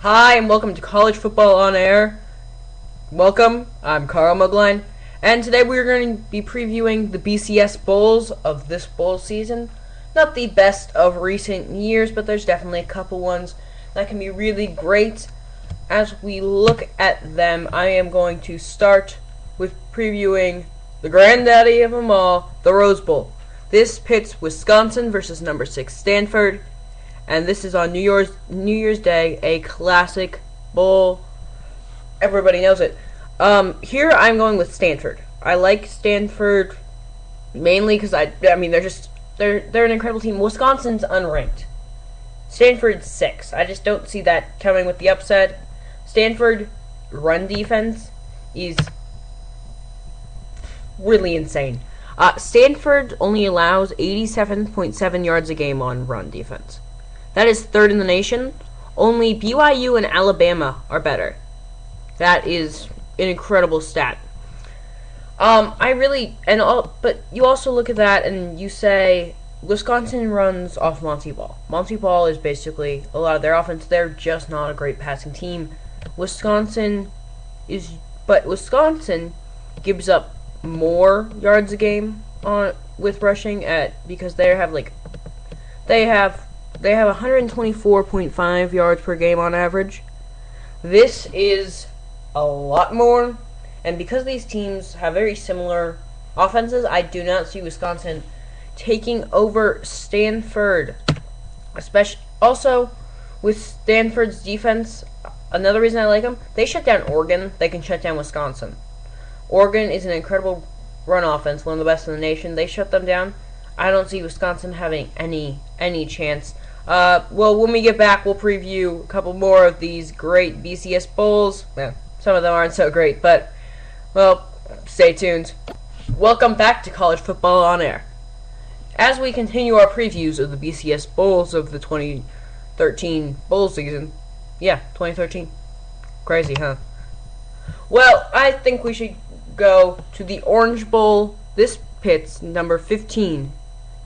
Hi, and welcome to College Football on Air. Welcome, I'm Carl Mugline, and today we're going to be previewing the BCS Bowls of this bowl season. Not the best of recent years, but there's definitely a couple ones that can be really great. As we look at them, I am going to start with previewing the granddaddy of them all, the Rose Bowl. This pits Wisconsin versus number 6 Stanford. And this is on New Year's Day, a classic bowl. Everybody knows it. Here I'm going with Stanford. I like Stanford mainly because I mean they're an incredible team. Wisconsin's unranked. Stanford's 6. I just don't see that coming with the upset. Stanford run defense is really insane. Stanford only allows 87.7 yards a game on run defense. That is third in the nation. Only BYU and Alabama are better. That is an incredible stat. But you also look at that and you say Wisconsin runs off Monty Ball. Monty Ball is basically a lot of their offense. They're just not a great passing team. Wisconsin gives up more yards a game with rushing because they have 124.5 yards per game on average. This is a lot more, and because these teams have very similar offenses, I do not see Wisconsin taking over Stanford. Also, with Stanford's defense, another reason I like them, they shut down Oregon, they can shut down Wisconsin. Oregon is an incredible run offense, one of the best in the nation. They shut them down. I don't see Wisconsin having any chance. Well, when we get back, we'll preview a couple more of these great BCS Bowls. Well, some of them aren't so great, but, well, stay tuned. Welcome back to College Football on Air. As we continue our previews of the BCS Bowls of the 2013 bowl season. Yeah, 2013. Crazy, huh? Well, I think we should go to the Orange Bowl. This pits number 15,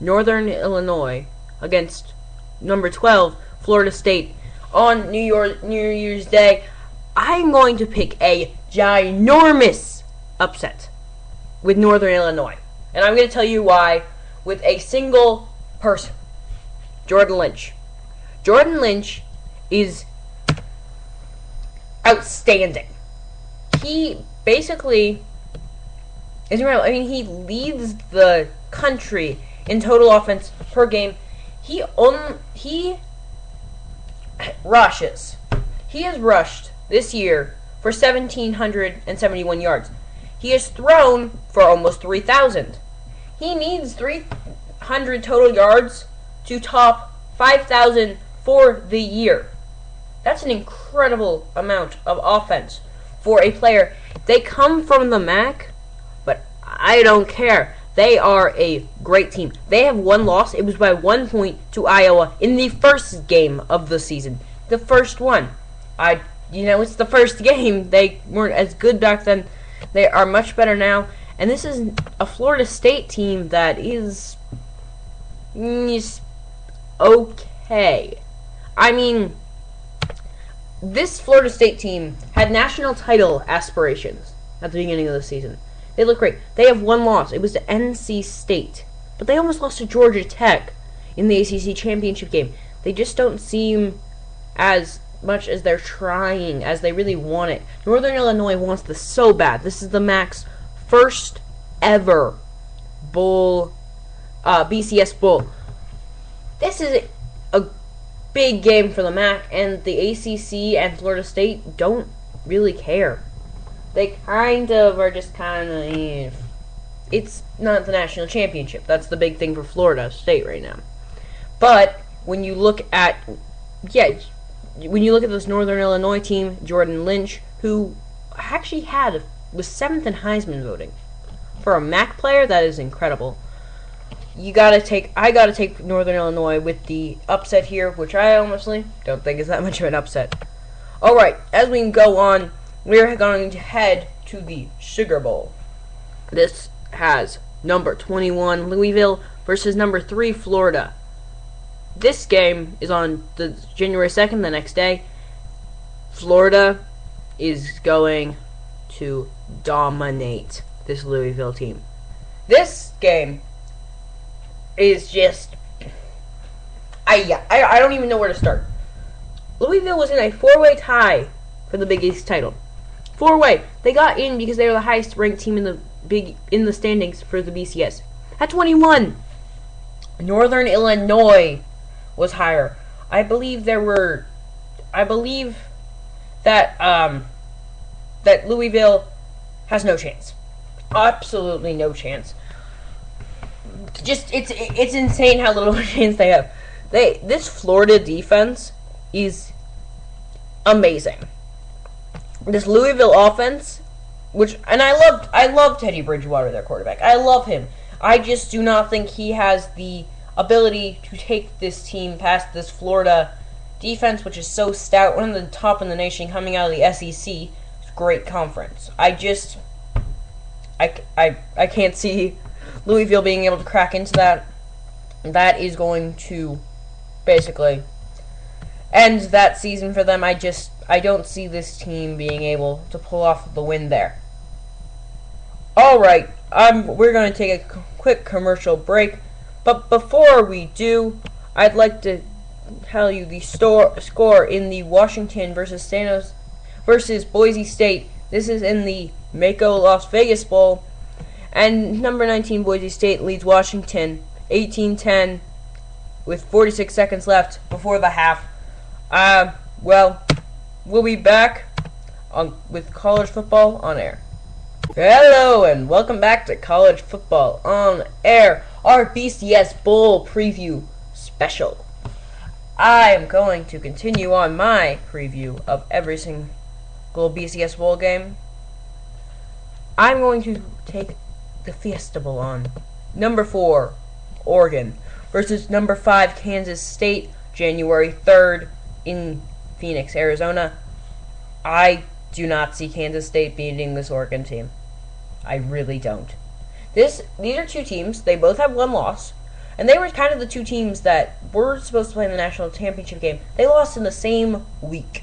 Northern Illinois, against number 12, Florida State, on New Year's Day. I'm going to pick a ginormous upset with Northern Illinois. And I'm going to tell you why with a single person, Jordan Lynch. Jordan Lynch is outstanding. He basically is incredible. I mean, he leads the country in total offense per game. He rushes. He has rushed this year for 1,771 yards. He has thrown for almost 3,000. He needs 300 total yards to top 5,000 for the year. That's an incredible amount of offense for a player. They come from the MAC, but I don't care. They are a great team. They have one loss. It was by 1 point to Iowa in the first game of the season. The first one. It's the first game. They weren't as good back then. They are much better now. And this is a Florida State team that is okay. I mean, this Florida State team had national title aspirations at the beginning of the season. They look great. They have one loss. It was to NC State. But they almost lost to Georgia Tech in the ACC championship game. They just don't seem as much as they're trying, as they really want it. Northern Illinois wants this so bad. This is the MAC's first ever bowl, BCS bowl. This is a big game for the MAC, and the ACC and Florida State don't really care. They are just it's not the national championship. That's the big thing for Florida State right now. But when you look at this Northern Illinois team, Jordan Lynch, who actually was 7th in Heisman voting. For a MAC player, that is incredible. I gotta take Northern Illinois with the upset here, which I honestly don't think is that much of an upset. Alright, as we go on, we're going to head to the Sugar Bowl. This has number 21 Louisville versus number 3 Florida. This game is on the January 2nd, the next day. Florida is going to dominate this Louisville team. This game is just... I don't even know where to start. Louisville was in a 4-way tie for the Big East title. 4-way. They got in because they were the highest ranked team in the standings for the BCS. At 21. Northern Illinois was higher. I believe that that Louisville has no chance. Absolutely no chance. Just it's insane how little chance they have. This Florida defense is amazing. This Louisville offense, I love Teddy Bridgewater, their quarterback. I love him. I just do not think he has the ability to take this team past this Florida defense, which is so stout, one of the top in the nation, coming out of the SEC. It's a great conference. I can't see Louisville being able to crack into that. That is going to basically end that season for them. I don't see this team being able to pull off the win there. Alright, we're going to take a quick commercial break, but before we do, I'd like to tell you the score in the Washington versus Boise State. This is in the Mako Las Vegas Bowl, and number 19 Boise State leads Washington 18-10 with 46 seconds left before the half. Well, we'll be back with college football on air. Hello and welcome back to College Football on Air, our BCS Bowl preview special. I am going to continue on my preview of every single BCS Bowl game. I'm going to take the Fiesta Bowl on. Number 4, Oregon versus number 5, Kansas State, January 3rd in Phoenix, Arizona. I do not see Kansas State beating this Oregon team. I really don't. These are two teams. They both have one loss, and they were kind of the two teams that were supposed to play in the national championship game. They lost in the same week.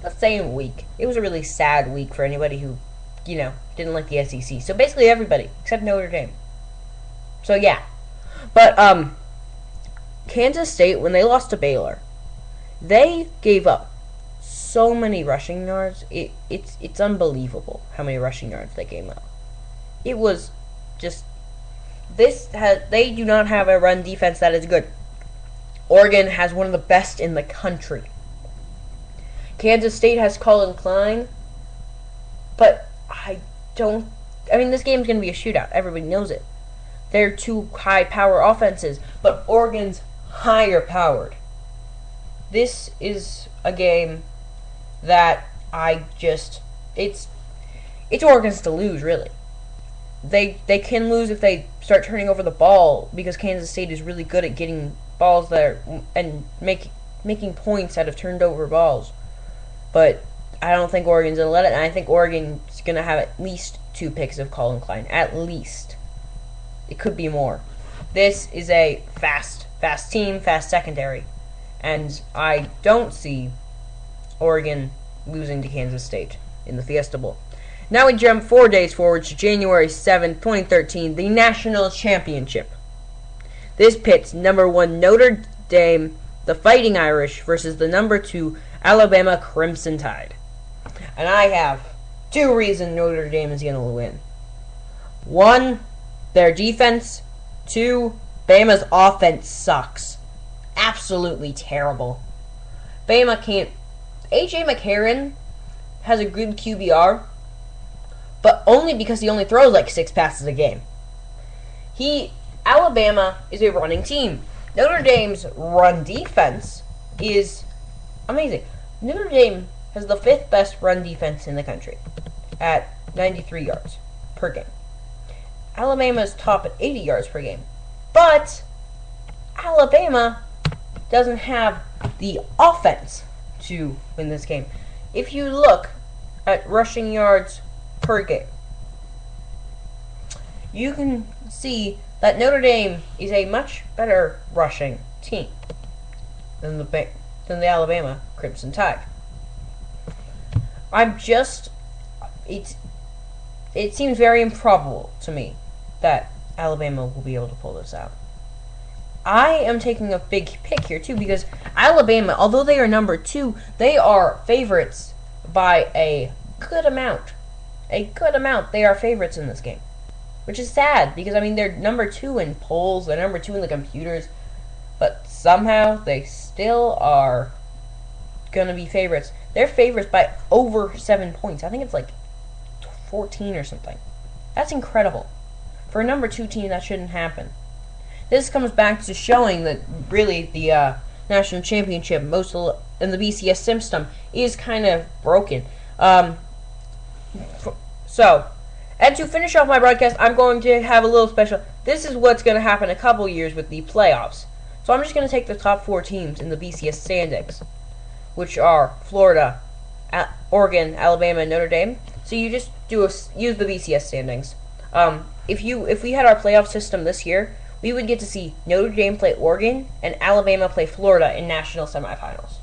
The same week. It was a really sad week for anybody who, didn't like the SEC. So basically everybody except Notre Dame. So yeah, but Kansas State, when they lost to Baylor, they gave up so many rushing yards. It's unbelievable how many rushing yards they gave up. It was just they do not have a run defense that is good. Oregon has one of the best in the country. Kansas State has Colin Klein, but this game's going to be a shootout. Everybody knows it. They're two high-power offenses, but Oregon's higher-powered. This is a game that it's Oregon's to lose, really. They can lose if they start turning over the ball, because Kansas State is really good at getting balls there and making points out of turned over balls. But I don't think Oregon's going to let it, and I think Oregon's going to have at least 2 picks of Colin Klein. At least. It could be more. This is a fast team, fast secondary, and I don't see Oregon losing to Kansas State in the Fiesta Bowl. Now we jump 4 days forward to January 7th, 2013, the National Championship. This pits number 1 Notre Dame, the Fighting Irish, versus the number 2 Alabama Crimson Tide. And I have 2 reasons Notre Dame is going to win. 1, their defense. 2, Bama's offense sucks. Absolutely terrible. Bama can't... A.J. McCarron has a good QBR, but only because he only throws like 6 passes a game. Alabama is a running team. Notre Dame's run defense is amazing. Notre Dame has the 5th best run defense in the country at 93 yards per game. Alabama's top at 80 yards per game. But Alabama doesn't have the offense to win this game. If you look at rushing yards per game, you can see that Notre Dame is a much better rushing team than the Alabama Crimson Tide. I'm just, it seems very improbable to me that Alabama will be able to pull this out. I am taking a big pick here too, because Alabama, although they are number 2, they are favorites by a good amount. A good amount. They are favorites in this game, which is sad, because I mean they're number 2 in polls, they're number 2 in the computers, but somehow they still are gonna be favorites. They're favorites by over 7 points. I think it's like 14 or something. That's incredible. For a number 2 team, that shouldn't happen. This comes back to showing that really the national championship, most in the BCS system, is kind of broken. So, and to finish off my broadcast, I'm going to have a little special. This is what's going to happen a couple years with the playoffs. So I'm just going to take the top 4 teams in the BCS standings, which are Florida, Oregon, Alabama, and Notre Dame. So you just use the BCS standings. If we had our playoff system this year, we would get to see Notre Dame play Oregon and Alabama play Florida in national semifinals.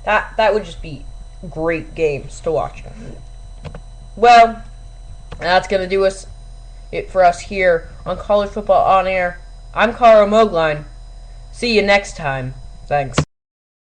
That would just be great games to watch. Well, that's gonna do it for us here on College Football On Air. I'm Carl Mogline. See you next time. Thanks.